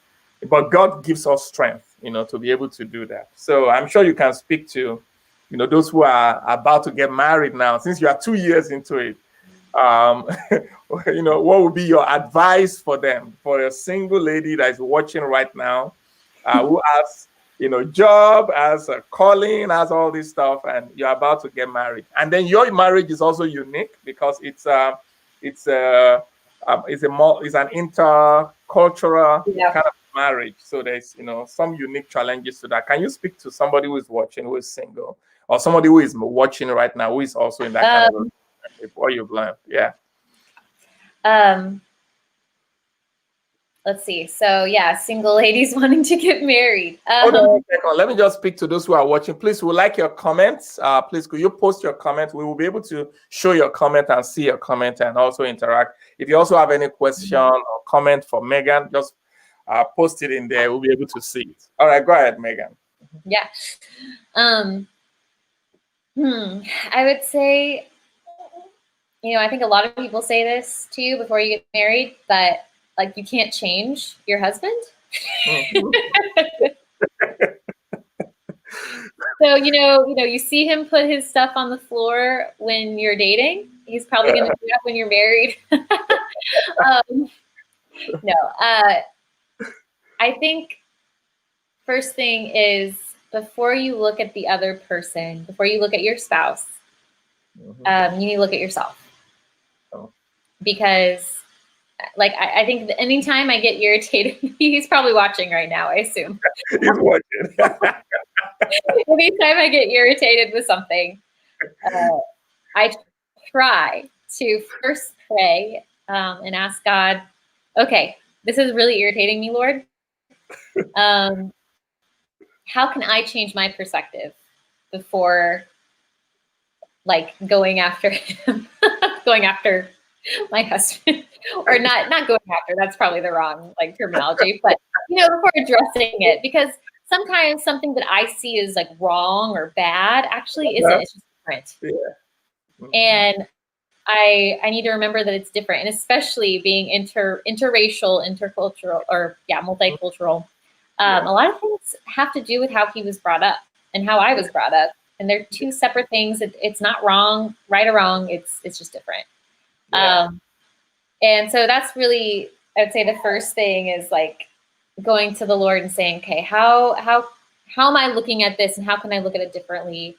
But God gives us strength, to be able to do that. So I'm sure you can speak to, those who are about to get married now, since you are 2 years into it. What would be your advice for them, for a single lady that is watching right now, who has, job, has a calling, has all this stuff, and you're about to get married, and then your marriage is also unique because it's an intercultural kind of marriage. So there's some unique challenges to that. Can you speak to somebody who is watching, who is single, or somebody who is watching right now who is also in that kind of what you've learned? Yeah. Let's see. So single ladies wanting to get married. Hold on a second. Let me just speak to those who are watching. Please, we like your comments. Please, could you post your comments? We will be able to show your comment and see your comment and also interact. If you also have any question or comment for Megan, just post it in there. We'll be able to see it. All right, go ahead, Megan. Yeah. I would say, I think a lot of people say this to you before you get married, but like you can't change your husband. So, you see him put his stuff on the floor when you're dating. He's probably going to do that when you're married. I think first thing is before you look at the other person, before you look at your spouse, you need to look at yourself. Because I think anytime I get irritated, he's probably watching right now, I assume. He's watching. Anytime I get irritated with something, I try to first pray and ask God, okay, this is really irritating me, Lord. How can I change my perspective before going after him, going after my husband, or not going after, that's probably the wrong terminology, but before addressing it, because sometimes something that I see is wrong or bad actually isn't. It's just different. Yeah. And I need to remember that it's different, and especially being interracial, intercultural, or multicultural. A lot of things have to do with how he was brought up and how I was brought up, and they're two separate things. It's not wrong, right or wrong. It's just different. Yeah. And so that's really, I'd say the first thing is going to the Lord and saying, okay, how am I looking at this, and how can I look at it differently?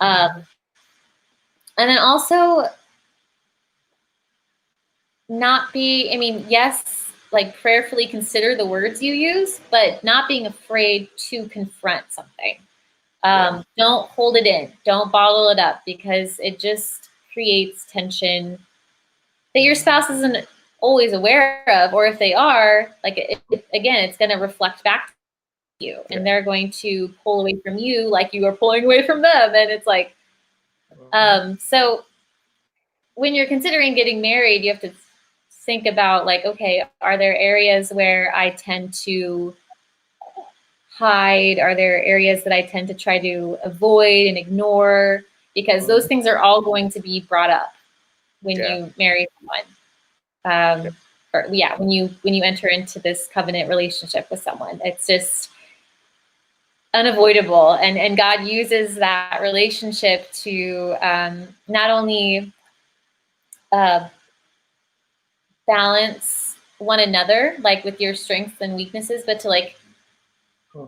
And then also yes, prayerfully consider the words you use, but not being afraid to confront something. Don't hold it in. Don't bottle it up, because it just creates tension that your spouse isn't always aware of, or if they are, again, it's going to reflect back to you, and they're going to pull away from you like you are pulling away from them, and it's so when you're considering getting married, you have to think about okay, are there areas where I tend to hide? Are there areas that I tend to try to avoid and ignore? Because those things are all going to be brought up when you marry someone. When you enter into this covenant relationship with someone, it's just unavoidable. And God uses that relationship to not only balance one another, with your strengths and weaknesses, but to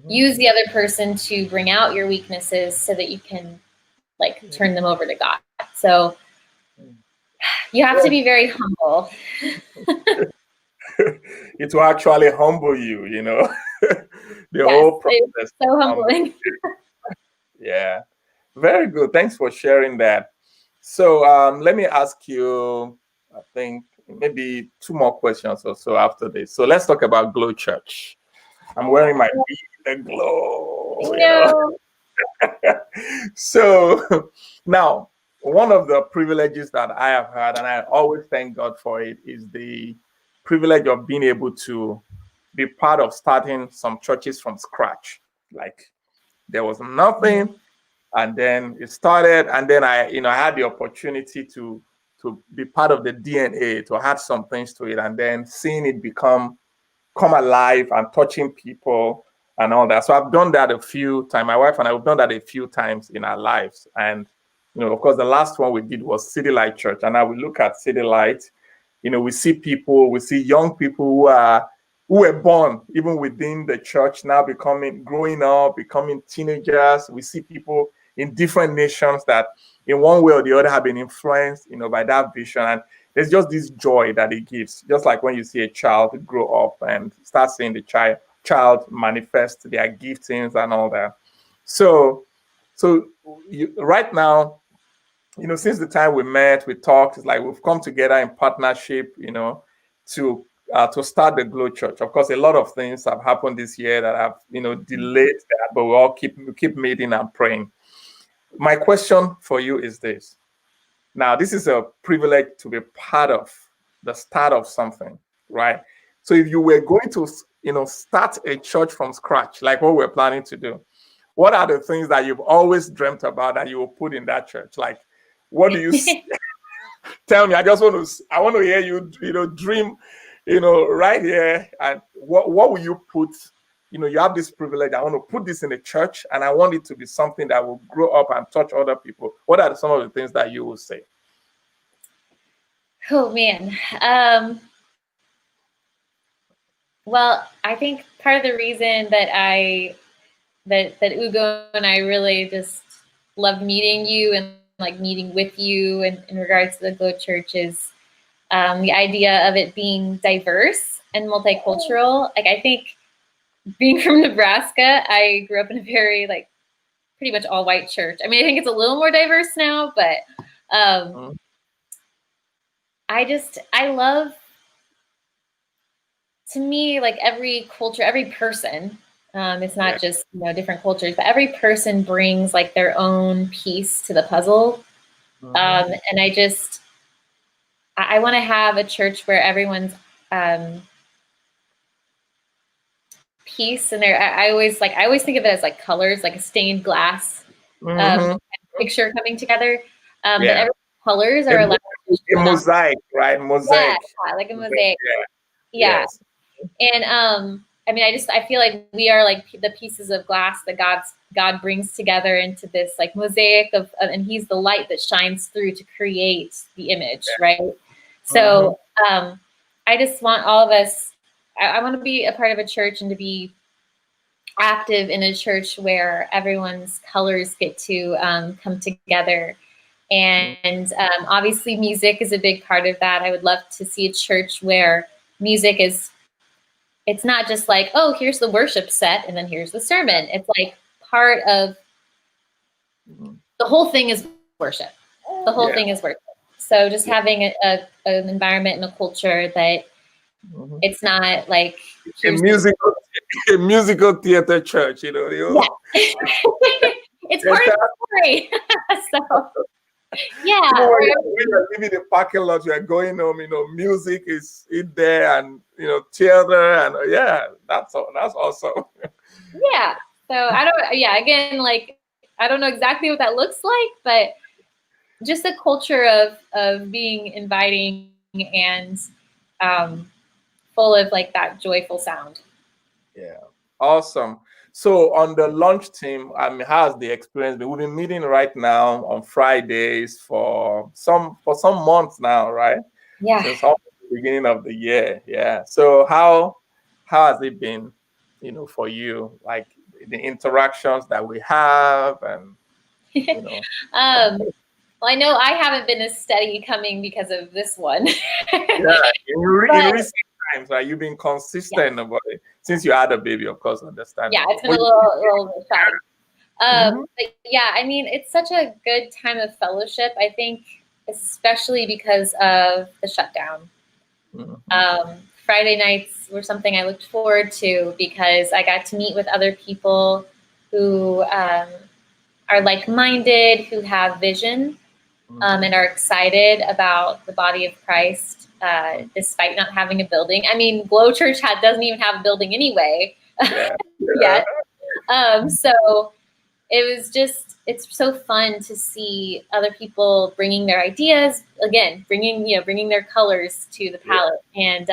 use the other person to bring out your weaknesses so that you can turn them over to God. So you have to be very humble. It will actually humble you, the whole process. So humbling. Yeah, very good. Thanks for sharing that. So let me ask you, I think maybe 2 more questions or so after this. So let's talk about Glow Church. I'm wearing my Be the Glow. So now, one of the privileges that I have had, and I always thank God for it, is the privilege of being able to be part of starting some churches from scratch. There was nothing. And then it started, and then I had the opportunity to be part of the DNA, to add some things to it, and then seeing it come alive and touching people and all that. So I've done that a few times. My wife and I have done that a few times in our lives. And of course, the last one we did was City Light Church. And now we look at City Light, we see young people who were born even within the church now growing up, becoming teenagers. We see people in different nations that in one way or the other have been influenced, by that vision. And there's just this joy that it gives, just like when you see a child grow up and start seeing the child manifest their giftings and all that. So right now, since the time we met, we talked, it's like we've come together in partnership, to start the Glow Church. Of course, a lot of things have happened this year that have, delayed that, but we all keep meeting and praying. My question for you is this. Now, this is a privilege to be part of the start of something, right? So if you were going to, start a church from scratch, like what we're planning to do, what are the things that you've always dreamt about that you will put in that church? Like, what do you tell me? I want to hear you, dream, right here. And what will you put? You have this privilege. I want to put this in a church, and I want it to be something that will grow up and touch other people. What are some of the things that you will say? Oh man. Well, I think part of the reason that that Ugo and I really just loved meeting you and like meeting with you and in regards to the Glow Church is the idea of it being diverse and multicultural. Like, I think being from Nebraska, I grew up in a very pretty much all white church. I mean, I think it's a little more diverse now, but I love, to me, like every culture, every person, it's not just, different cultures, but every person brings like their own piece to the puzzle. And I want to have a church where everyone's piece, and I always think of it as like colors, like a stained glass picture coming together. But every colors are allowed. A mosaic, right? Mosaic. Yeah, like a mosaic. Yeah. Yes. And I mean, I feel like we are like the pieces of glass that God brings together into this like mosaic of, and He's the light that shines through to create the image, right? So I just want all of us. I want to be a part of a church and to be active in a church where everyone's colors get to come together. And obviously music is a big part of that. I would love to see a church where music it's not just like, oh, here's the worship set and then here's the sermon. It's like part of the whole thing is worship. The whole thing is worship. So just having an environment and a culture that it's not like a musical theater church, Yeah. It's part of the story. So yeah. When you're leaving the parking lot, you're going home, music is in there, and theater, and that's awesome. Yeah. So again, like I don't know exactly what that looks like, but just a culture of being inviting and full of like that joyful sound. Yeah. Awesome. So on the launch team, how's the experience been? We've been meeting right now on Fridays for some months now, right? Yeah. Since the beginning of the year. Yeah. So how has it been, for you? Like the interactions that we have and well, I know I haven't been as steady coming because of this one. In recent times, right? You've been consistent about it since you had a baby, of course. Understand? Yeah, it's been a little shy. But yeah, I mean, it's such a good time of fellowship. I think, especially because of the shutdown. Friday nights were something I looked forward to because I got to meet with other people who are like-minded, who have vision, and are excited about the body of Christ, despite not having a building. I mean, Glow Church doesn't even have a building anyway yet. So it's so fun to see other people bringing their ideas, again, bringing their colors to the palette. And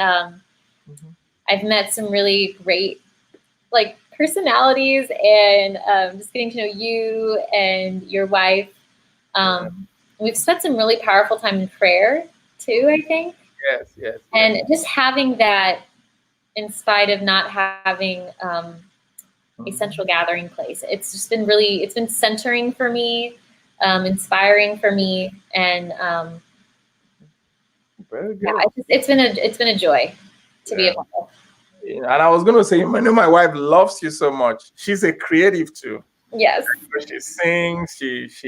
I've met some really great like personalities, and just getting to know you and your wife. We've spent some really powerful time in prayer too, I think. Yes. And just having that, in spite of not having a central gathering place, it's just been it's been centering for me, inspiring for me, and very good. Yeah, it's been a joy to be a part of. And I was going to say, I know my wife loves you so much. She's a creative too. Yes. She sings. She's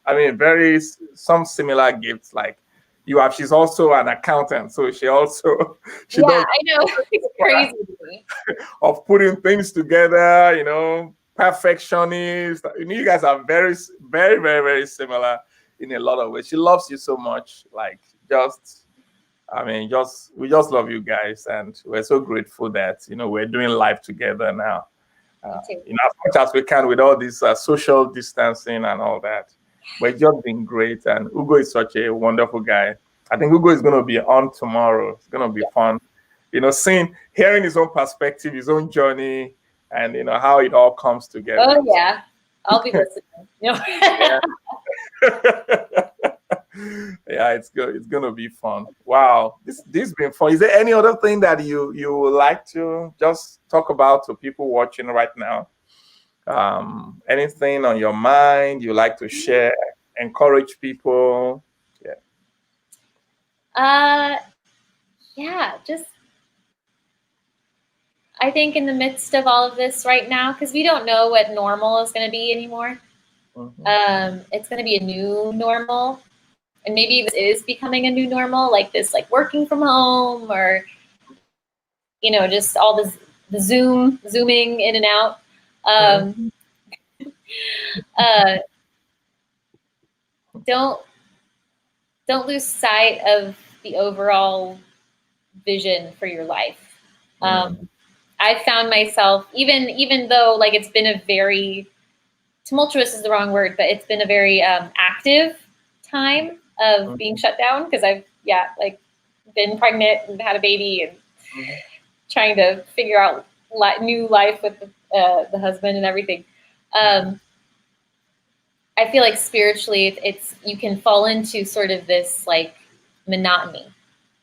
I mean, some similar gifts like you have. She's also an accountant, so she does. I know, it's crazy to me. Of putting things together, perfectionist. You guys are very, very, very, very similar in a lot of ways. She loves you so much, like we just love you guys, and we're so grateful that we're doing life together now. As much as we can with all this social distancing and all that. But it's just been great, and Ugo is such a wonderful guy. I think Ugo is going to be on tomorrow. It's going to be fun, hearing his own perspective, his own journey, and how it all comes together. Oh yeah, I'll be listening. Yeah, it's good. It's gonna be fun. Wow, this has been fun. Is there any other thing that you would like to just talk about to people watching right now? Anything on your mind you like to share? Encourage people? Just I think in the midst of all of this right now, because we don't know what normal is going to be anymore. It's going to be a new normal. And maybe this is becoming a new normal, like this, like working from home, or just all the zooming in and out. Don't lose sight of the overall vision for your life. I found myself, even though like it's been a very tumultuous is the wrong word, but it's been a very active time of being shut down, because I've been pregnant and had a baby and trying to figure out new life with the husband and everything. I feel like spiritually you can fall into sort of this like monotony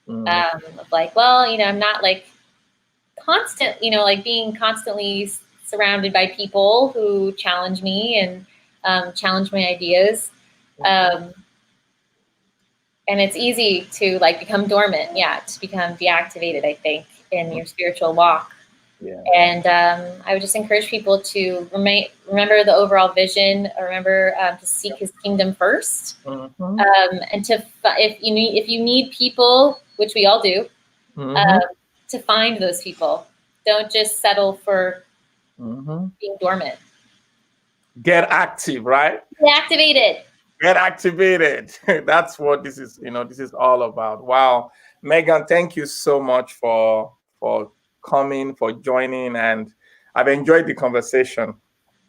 of like, well, I'm not like constant, like being constantly surrounded by people who challenge me and challenge my ideas. And it's easy to like become dormant, to become deactivated, I think, in your spiritual walk. And I would just encourage people to remember the overall vision, remember to seek His kingdom first, and if you need people, which we all do, to find those people. Don't just settle for being dormant. Get active, right? Get activated. That's what this is. This is all about. Wow, Megan, thank you so much for coming, for joining, and I've enjoyed the conversation.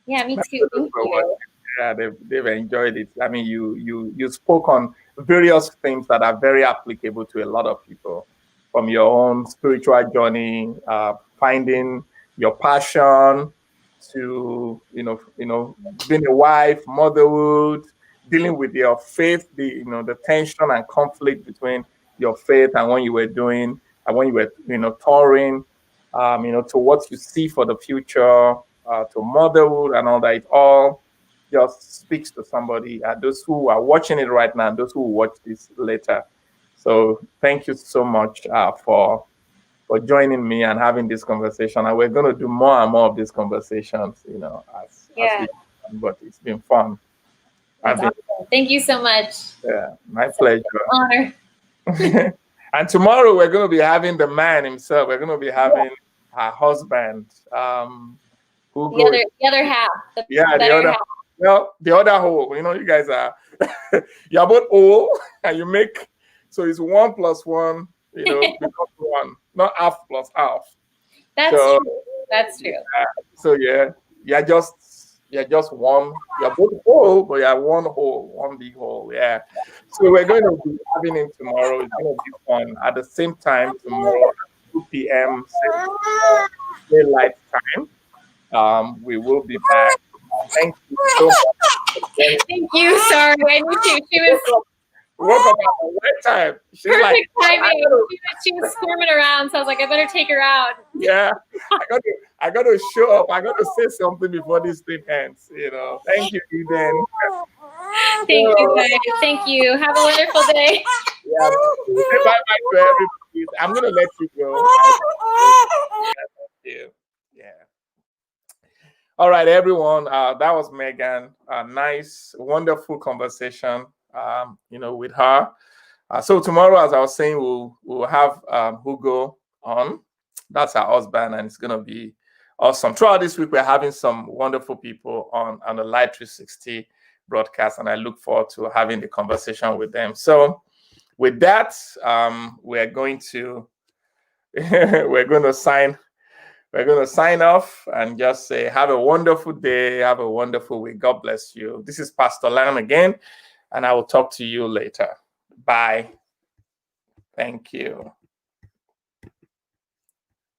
Yeah, me too. Thank you. Yeah, they've enjoyed it. I mean, you spoke on various things that are very applicable to a lot of people, from your own spiritual journey, finding your passion, to being a wife, motherhood, dealing with your faith, the tension and conflict between your faith and when you were touring, to what you see for the future, to motherhood and all that. It all just speaks to somebody, those who are watching it right now and those who will watch this later. So thank you so much for joining me and having this conversation. And we're going to do more and more of these conversations, but it's been fun. Awesome. Thank you so much. Yeah, my pleasure. Honor. And tomorrow we're going to be having the man himself. We're going to be having her husband. The other half. The other half. Well, the other whole. You guys are you're both old, and you make, so it's 1 + 1. Becomes 1, not half plus half. That's true. That's true. So just You're just one. You're both whole, but you're one whole, one big whole. Yeah. So we're going to be having him tomorrow. It's going to be fun. At the same time tomorrow, at 2 p.m. Daylight time. We will be back. Thank you so much. Thank you. Sorry, I knew she was Woke up at the right time. She's perfect like, timing. She was squirming around, so I was like, I better take her out. yeah, I got to show up. I got to say something before this thing ends. Thank you, Eden. Thank you, guys. Thank you. Have a wonderful day. Yeah, say bye bye to everybody. I'm gonna let you go. Thank you. Yeah. All right, everyone. That was Megan. A nice, wonderful conversation. With her. So tomorrow, as I was saying, we'll have Hugo on. That's our husband, and it's gonna be awesome. Throughout this week, we're having some wonderful people on the Light360 broadcast, and I look forward to having the conversation with them. So, with that, we're going to sign off and just say, have a wonderful day, have a wonderful week. God bless you. This is Pastor Lam again, and I will talk to you later. Bye. Thank you.